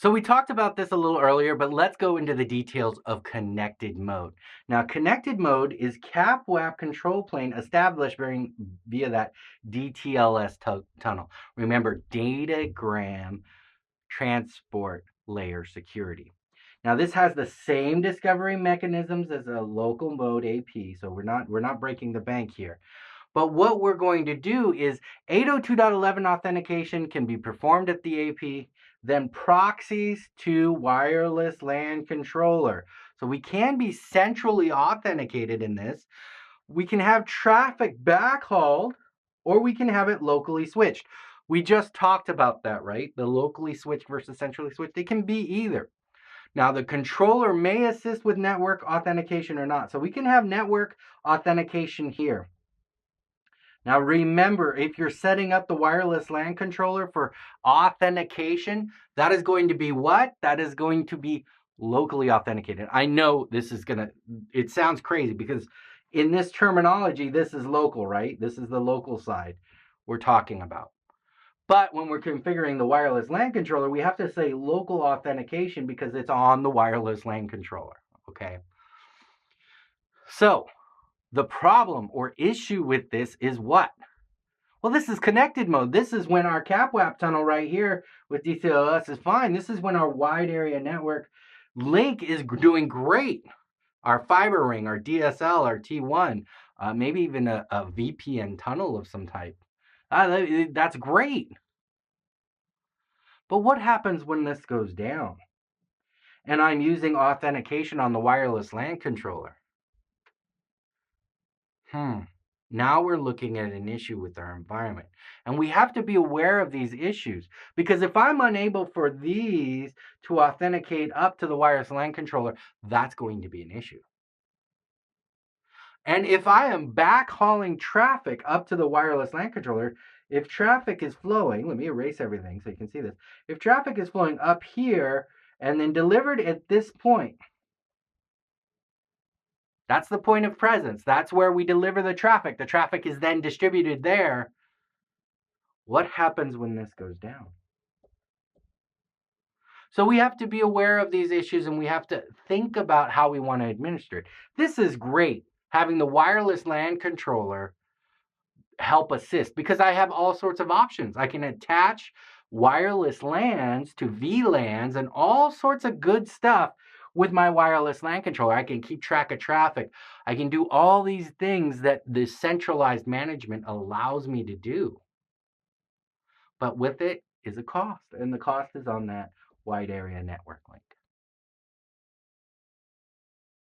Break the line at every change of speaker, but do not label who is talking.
So we talked about this a little earlier, but let's go into the details of connected mode. Now, connected mode is CAP-WAP control plane established via that DTLS tunnel. Remember, datagram transport layer security. Now, this has the same discovery mechanisms as a local mode AP, so we're not breaking the bank here. But what we're going to do is 802.11 authentication can be performed at the AP, then proxies to wireless LAN controller. So we can be centrally authenticated in this. We can have traffic backhauled, or we can have it locally switched. We just talked about that, right? The locally switched versus centrally switched. They can be either. Now, the controller may assist with network authentication or not. So we can have network authentication here. Now remember, if you're setting up the wireless LAN controller for authentication, that is going to be what? That is going to be locally authenticated. I know this is it sounds crazy because in this terminology, this is local, right? This is the local side we're talking about. But when we're configuring the wireless LAN controller, we have to say local authentication because it's on the wireless LAN controller, okay? So the problem or issue with this is what? Well, this is connected mode. This is when our CAP-WAP tunnel right here with DCLS is fine. This is when our wide area network link is doing great. Our fiber ring, our DSL, our T1, maybe even a VPN tunnel of some type. That's great. But what happens when this goes down? And I'm using authentication on the wireless LAN controller. Now we're looking at an issue with our environment. And we have to be aware of these issues because if I'm unable for these to authenticate up to the wireless LAN controller, that's going to be an issue. And if I am backhauling traffic up to the wireless LAN controller, if traffic is flowing, let me erase everything so you can see this. If traffic is flowing up here and then delivered at this point, that's the point of presence. That's where we deliver the traffic. The traffic is then distributed there. What happens when this goes down? So we have to be aware of these issues and we have to think about how we want to administer it. This is great, having the wireless LAN controller help assist because I have all sorts of options. I can attach wireless LANs to VLANs and all sorts of good stuff with my wireless LAN controller. I can keep track of traffic. I can do all these things that the centralized management allows me to do. But with it is a cost, and the cost is on that wide area network link.